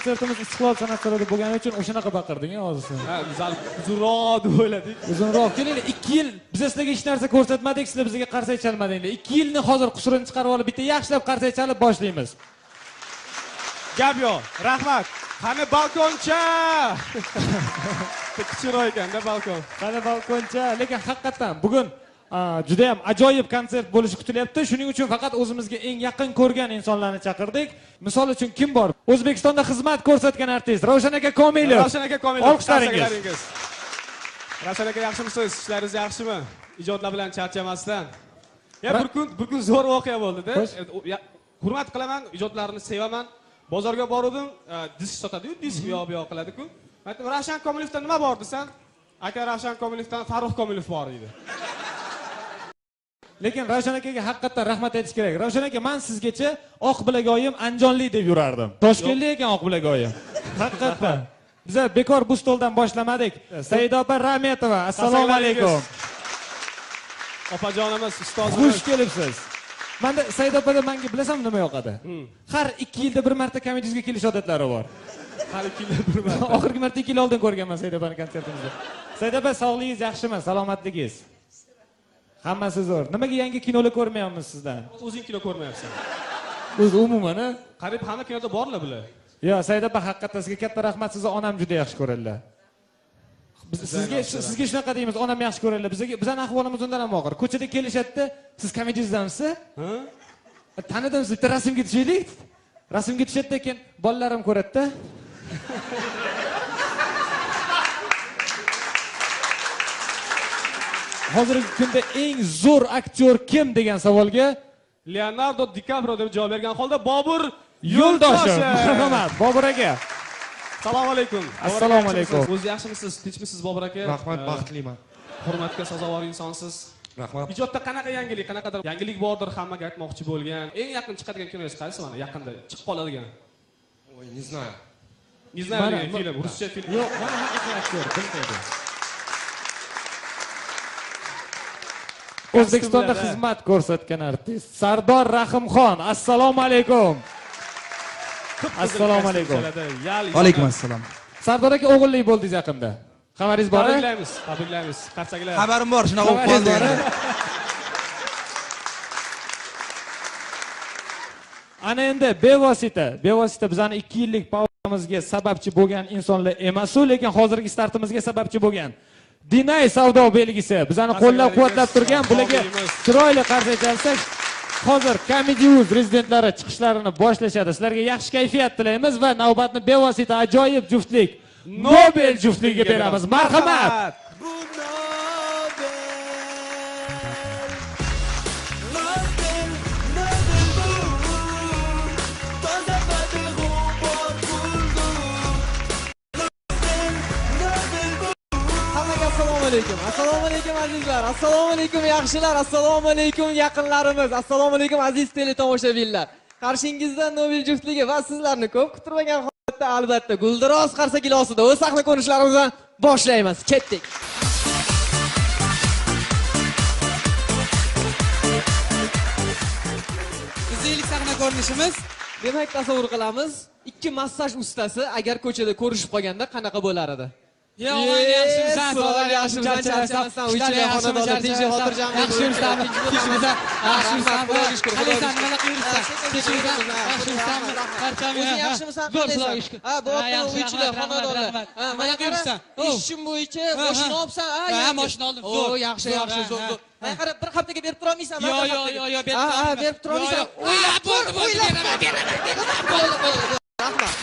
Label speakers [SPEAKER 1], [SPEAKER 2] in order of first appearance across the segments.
[SPEAKER 1] konsertimiz Istiqlol san'at saroyida bo'lgani uchun o'shanaqa baqirding hozir.
[SPEAKER 2] Ha, bizlar uzunroq deb o'yladik.
[SPEAKER 1] Uzunroq. Kelinglar, 2 yil biz sizlarga hech narsa ko'rsatmadik, sizlar bizga qarsak chalmadinglar. 2 yilni hozir qusurini chiqarib olib, bitta yaxshilab qarsak chalib boshlaymiz.
[SPEAKER 2] Gap yo'q. Rahmat. Qani balkoncha. Kichikroq ekan-da balkon.
[SPEAKER 1] Qani balkoncha, lekin haqiqatan bugun juda ham ajoyib konsert bo'lishi kutilyapti. Shuning uchun faqat o'zimizga eng yaqin ko'rgan insonlarni chaqirdik. Misol uchun kim bor? O'zbekistonda xizmat ko'rsatgan artist Ravshan aka Komilov.
[SPEAKER 2] Ravshan aka Komilov.
[SPEAKER 1] Olqishlaringiz.
[SPEAKER 2] Ravshan aka, yaxshimisiz? Ishlaringiz yaxshimi? Ijodlar bilan charchamasdan. Bir kun zo'r voqea bo'ldi-da. Hurmat qilaman, ijodlarini sevaman. Bozorga bordim, disk sotadi-yu, disk bu yoq qiladi-ku. Aytdim, Ravshan Komilovdan nima bor desan? Aka, Ravshan Komilovdan Farruh Komilov bor edi.
[SPEAKER 1] Lekin Ravshan akaga haqiqatan rahmat aytish kerak. Ravshan aka, men sizgacha oq bilagoyim Anjonli deb yurardim. Toshkentlik ekan oq bilagoyim. Haqiqatan. Biz bekor bu stoldan boshlamadik. Saida opa Rahmetova, assalomu alaykum.
[SPEAKER 2] Opajonimiz, ustozimiz.
[SPEAKER 1] Xush kelibsiz. Menda Saida opada menga bilasam nima yoqadi? Har 2 yilda bir marta komediyasiga kelish odatlari bor.
[SPEAKER 2] Har 2 yilda bir marta.
[SPEAKER 1] Oxirgi marta 2 yil oldin ko'rganman Saida opani konsertimizda. Saida opa, sog'ligingiz yaxshimi? Salomatligingiz? Hammasi zo'r. Nimaga yangi kinolar ko'rmayapmiz sizdan?
[SPEAKER 2] O'zing kino ko'rmayapsan.
[SPEAKER 1] O'z umuman, a?
[SPEAKER 2] Qarib hamma kinoda borlar bular.
[SPEAKER 1] Yo, Saida opa, haqiqatan sizga katta rahmat. Sizni onam juda yaxshi ko'radilar. Sizga shunaqa deymiz, onam yaxshi ko'radilar. Bizning ahvolimiz undan ham og'ir. Ko'chada kelishadi, siz komediyazdamisiz? Ha? Tanidim, bitta rasmga tushaylik. Rasmga tushadi, keyin bolalarim ko'radi-da. Hozirgi kunda eng zo'r aktyor kim degan savolga
[SPEAKER 2] Leonardo DiCaprio deb javob bergan holda Bobur
[SPEAKER 1] Yo'ldoshev. Marhamat, Bobur aka.
[SPEAKER 2] Assalomu alaykum.
[SPEAKER 1] Assalomu alaykum.
[SPEAKER 2] O'zingiz yaxshimisiz? Tinchmisiz Bobur aka?
[SPEAKER 3] Rahmat, baxtliman.
[SPEAKER 2] Hurmatga sazovor insonsiz.
[SPEAKER 3] Rahmat.
[SPEAKER 2] Ijodda qanaqa yangilik, qanaqadir yangilik bordir, hammaga aytmoqchi bo'lgan. Eng yaqin chiqadigan kinongiz qaysi mana yaqinda chiqib qoladigan?
[SPEAKER 3] Oy, не знаю.
[SPEAKER 2] Не знаю degan film, ruscha film.
[SPEAKER 1] Yo'q, mana haqiqiy aktyor, bilmaydi. O'zbekistonda xizmat ko'rsatgan artist Sardor Rahimxon. Assalomu alaykum. Assalomu alaykum.
[SPEAKER 3] Alaykum assalom.
[SPEAKER 1] Sardor aka o'g'illik bo'ldingiz yaqinda. Xabaringiz bormi?
[SPEAKER 2] Tabriklaymiz. Qarsaklar.
[SPEAKER 3] Xabarim bor, shunaqa bo'lib qoldi.
[SPEAKER 1] Ana endi bevosita bizning 2 yillik pauzamizga sababchi bo'lgan insonlar emas-u, lekin hozirgi startimizga sababchi bo'lgan Dinay savdo belgisi bizani qo'llab-quvvatlab turgan, bularga chiroyli qarshi chalsak, hozir Comedy.uz rezidentlari chiqishlarini boshlashadi. Sizlarga yaxshi kayfiyat tilaymiz va navbatni bevosita ajoyib juftlik Nobel juftligiga beramiz. Marhamat.
[SPEAKER 4] Assalomu alaykum azizlar. Assalomu alaykum yaxshilar. Assalomu alaykum yaqinlarimiz. Assalomu alaykum aziz teletomoshabinlar. Qarshingizda Nobel juftligi va sizlarni ko'p kutilmagan holatda albatta guldiroz qarsak ilosida o'z sahna ko'rinishlarimizni boshlaymiz. Ketdik. Bizning ilk sahna ko'rinishimiz, demak tasavvur qilamiz, 2 massaj ustasi agar ko'chada ko'rishib qolganda qanaqa bo'lar edi?
[SPEAKER 5] Yo'q, yaxshimisan,
[SPEAKER 4] yaxshimisan, charchamasdan, uychilar xonadonda tinchlik xotirjamlik,
[SPEAKER 5] yaxshimisan, yaxshimisan,
[SPEAKER 4] yaxshimisan,
[SPEAKER 5] nima qilursan, yaxshimisan,
[SPEAKER 4] o'zing yaxshimisan, qalaysan? Ha, bu uychilar xonadonda. Ha, mana qilursan. Ishim bo'yicha mashina olibsan,
[SPEAKER 5] ha, mashina oldim.
[SPEAKER 4] O, yaxshi, zo'r. Mana qarab, bir haftaga berib tura olmaysanmi?
[SPEAKER 5] Yo'q,
[SPEAKER 4] berib tura olmaysan. O'ylab beraman. Rahmat.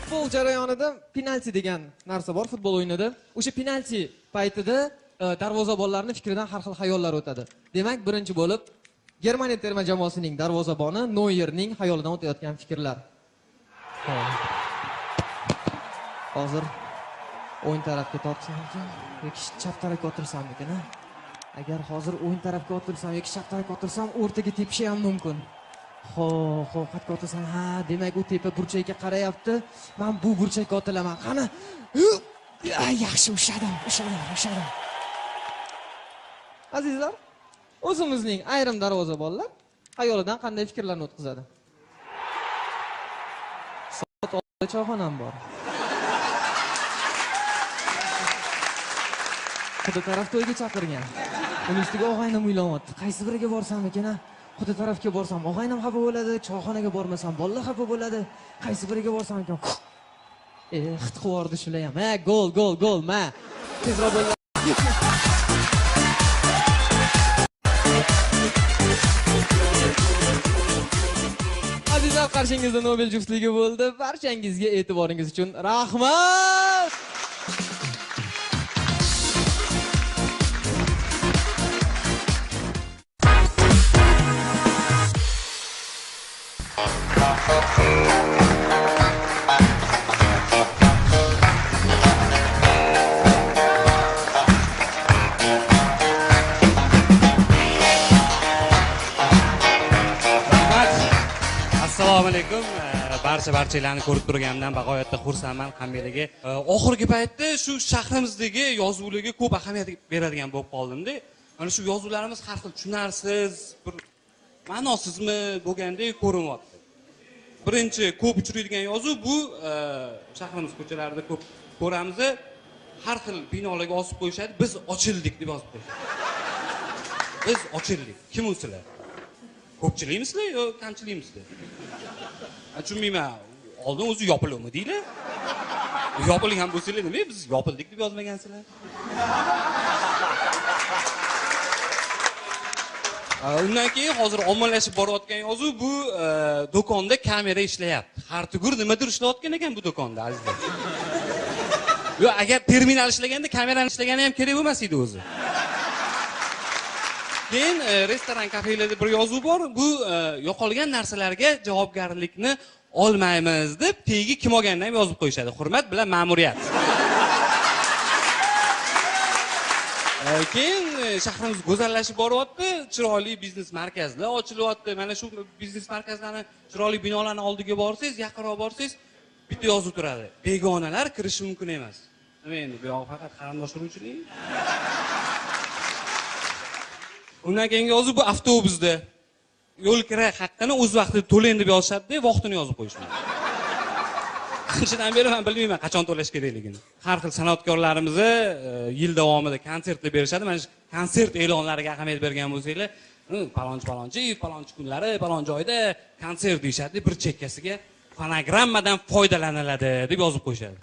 [SPEAKER 4] Futbol jarayonida penalti degan narsa bor futbol o'yinida. O'sha penalti paytida darvozabonlarning fikridan har xil xayollar o'tadi. Demak, birinchi bo'lib Germaniya terma jamoasining darvozaboni Noyerning xayolidan o'tayotgan fikrlar. Hozir o'yin tarafga tortsam ekan, yoki chap tarafga o'tirsam ekan, ha? Agar hozir o'yin tarafga o'tirsam yoki chap tarafga o'tirsam, o'rtaga tepishi ham mumkin. Xo'p, qatga o'tirsam, ha, demak u tepa burchakka qarayapti. Men bu burchakka o'tilaman. Qani? Yaxshi ushadim. Azizlar, o'zimizning ayrim darvozabonlar ayolidan qanday fikrlarni o'tkazadi? Soat 6da choyxonam bor. Xudo taraf to'yga chaqirgan. Uning ustiga og'aynim uylanyapti. Qaysi biriga borsam ekan? Xudo tarafga borsam og'aynim xafa bo'ladi, choyxonaga bormasam bolalar xafa bo'ladi. Qaysi biriga borsam ekan? Xit qivordi shular ham. Ha, gol, ma. Tezroq bo'l. Azizlar, qarshingizda Nobel juftligi bo'ldi. Barchangizga e'tiboringiz uchun rahmat.
[SPEAKER 6] Assalomu alaykum. Barchalarni ko'rib turganimdan bag'oyatda xursandman. Qandayligi oxirgi paytda shu shahrimizdagi yozuvlarga ko'p ahamiyat beradigan bo'lib qoldim-da. Mana shu yozuvlarimiz har xil tushunarsiz, bir ma'nosizmi bo'lgandek ko'rinyapti. Birinchi ko'p uchraydigan yozuv bu shahrimiz ko'chalarida ko'p ko'ramiz. Har xil binolarga osib qo'yishadi. Biz ochildik deb yozib qo'yishadi. Biz ochildik. Kim o'sizlar? Ko'pchilikmisizlar yo kamchilikmisizlar? Tushunmayman. Oldin o'zi yopiluvmi deylar? Yopilgan bo'lsanglar nima? Biz yopildik deb yozmagansizlar. Undan keyin hozir ommalashib borayotgan yozuv bu do'konda kamera ishlayapti. Har tugur nimadir ishlayotgan ekan bu do'konda, azizlar. Yo, agar terminal ishlaganda kamerani ishlagani ham kerak bo'lmas edi o'zi. Keyin restoran, kafelarda bir yozuv bor. Bu yo'qolgan narsalarga javobgarlikni olmaymiz deb tegi kim olganini ham yozib qo'yishadi. Hurmat bilan ma'muriyat. Keyin shahrimiz go'zallashib boryapti. Chiroyli biznes markazlar ochilyapti. Mana shu biznes markazlarni, chiroyli binolarning oldiga borsangiz, yaqinroq borsangiz, bitta yozuv turadi. Begonalar kirishi mumkin emas. Nima endi, bu yoq faqat qarindosh uruvchilik. Undan keyingi yozuv bu avtobusda yo'l kira haqqini o'z vaqtida to'lang deb yozishadi-da, vaqtini yozib qo'yishadi. Qanchadan beri men bilmayman qachon to'lash kerakligini. Har xil san'atkorlarimiz yil davomida konsertlar berishadi. Mana shu konsert e'lonlariga ahamiyat bergan bo'lsanglar, palonchi kunlari, palon joyda konsert deyishadi. Bir chekkasiga fonogrammadan foydalaniladi deb yozib qo'yishadi.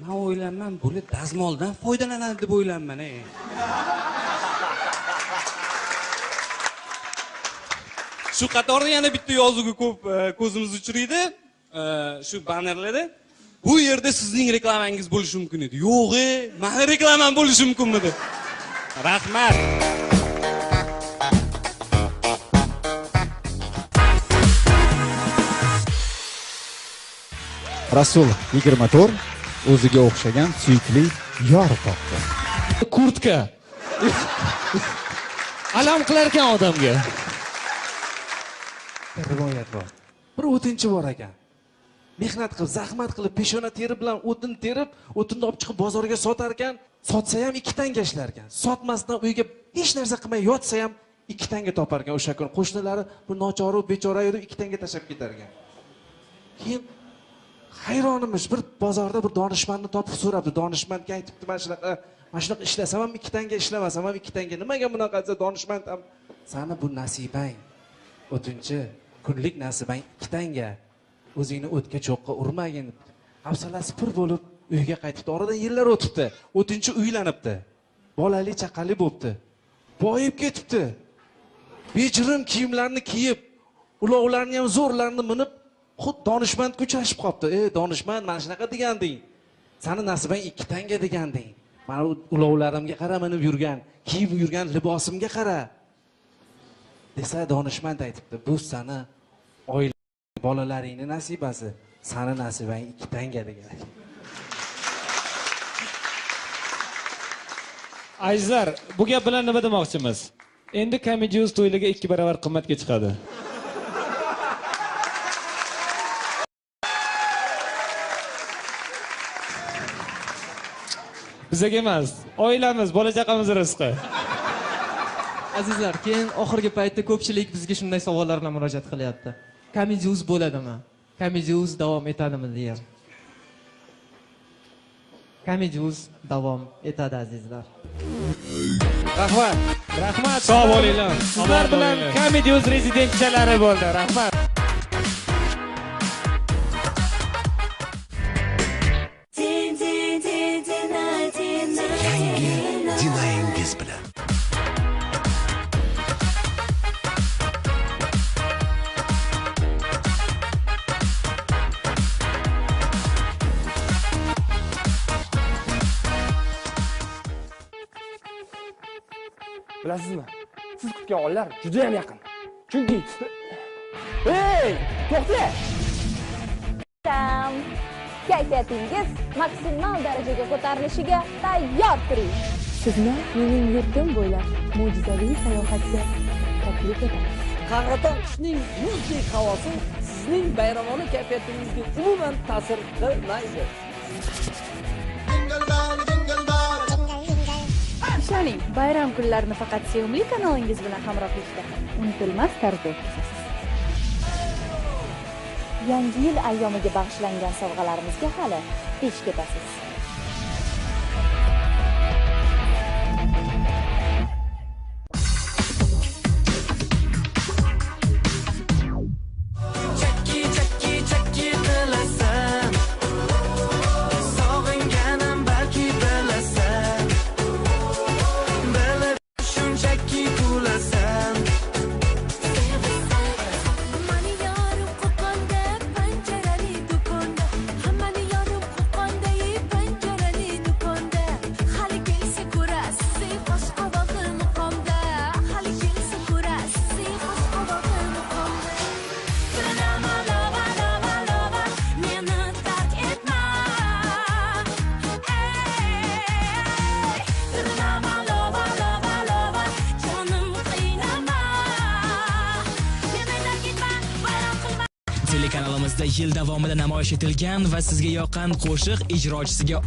[SPEAKER 6] Men o'ylayman, bular dazmoldan foydalanadi deb o'ylayman. Shu qatorda yana bitta yozuvga ko'p ko'zimiz uchraydi. Shu bannerlarda bu yerda sizning reklamangiz bo'lishi mumkin edi. Yo'q, meni reklamam bo'lishi mumkinmidi? Rahmat.
[SPEAKER 7] Rasul 24 o'ziga o'xshagan suyukli yor topdi.
[SPEAKER 1] Kurtka. Alam qilar ekan odamga.
[SPEAKER 8] Rivoyat bor. Bir o'tinchi bor ekan. Mehnat qilib, zahmat qilib, peshona teri bilan o'tin terib, o'tinni olib chiqib bozorga sotar ekan, sotsa ham 2 tanga ishlar ekan. Sotmasdan uyga hech narsa qilmay yotsa ham 2 tanga topar ekan o'sha kun. Qo'shnilari bu nochora bechora edi, 2 tanga tashlab ketar ekan. Keyin hayronimiz bir bozorda bir donishmandni topib so'rabdi. Donishmandga aytibdi, "Men shunaqa ishlasam ham 2 tanga, ishlamasam ham 2 tanga. Nimaga bunaqa desa, donishmand ham sani bu nasibang. O'tinchi kunlik nasibang 2 tanga. O'zingni o'tga cho'qqa urmagin." Hafsalasi pir bo'lib uyga qaytibdi. Oradan yillar o'tibdi. O'tinchi uylanibdi. Bolali chaqali bo'libdi. Boyib ketibdi. Bejirim kiyimlarni kiyib, ulovlarni ham zo'rlarni minib, xuddi donishmandga uchrashib qolibdi. Donishmand, mana shunaqa deganding. Sani nasibang 2 tanga deganding. Mana ulovlarimga qara, minib yurgan, kiyib yurgan libosimga qara. Desa donishmand aytibdi, "Bu sani oila bolalaringni nasibasi, sani nasibang 2 tanga" degan.
[SPEAKER 1] Azizlar, bu gap bilan nima demoqchimiz? Endi Comedy Uz to'yliga 2 barobar qimmatga chiqadi. Bizga emas, oilamiz, bola chaqamiz rizqi.
[SPEAKER 4] Azizlar, keyin oxirgi paytda ko'pchilik bizga shunday savollar bilan murojaat qilyapti. Comedy.uz bo'ladimi? Comedy.uz davom etadimi degan. Comedy.uz davom etadi azizlar.
[SPEAKER 1] Rahmat. Rahmat.
[SPEAKER 2] Sog' bo'linglar.
[SPEAKER 1] Sizlar
[SPEAKER 2] Omon
[SPEAKER 1] bilan
[SPEAKER 2] bo'linglar.
[SPEAKER 1] Comedy.uz rezidentchalari bo'ldi. Rahmat.
[SPEAKER 9] Dinayingiz bilan
[SPEAKER 10] Bilasizmi? Siz kutgan oylar juda ham yaqin. Chunki hey, to'xta!
[SPEAKER 11] Kayfiyatingiz maksimal darajaga ko'tarilishiga tayyor turing. Sizni mening yurtim bo'ylab mo'jizaviy sayohatga taklif etamiz.
[SPEAKER 10] Qahraton qishning muzdek havosi sizning bayramona kayfiyatingizga umuman ta'sir qilmaydi.
[SPEAKER 11] Ishoning, bayram kunlarini faqat sevimli kanalingiz bilan hamrohlikda unutilmas tarzda o'tkazasiz. Yangi yil ayyomiga bag'ishlangan sovg'alarimizga hali kech ketasiz.
[SPEAKER 12] Telekanalimizda yil davomida namoyish etilgan va sizga yoqqan qo'shiq ijrochisiga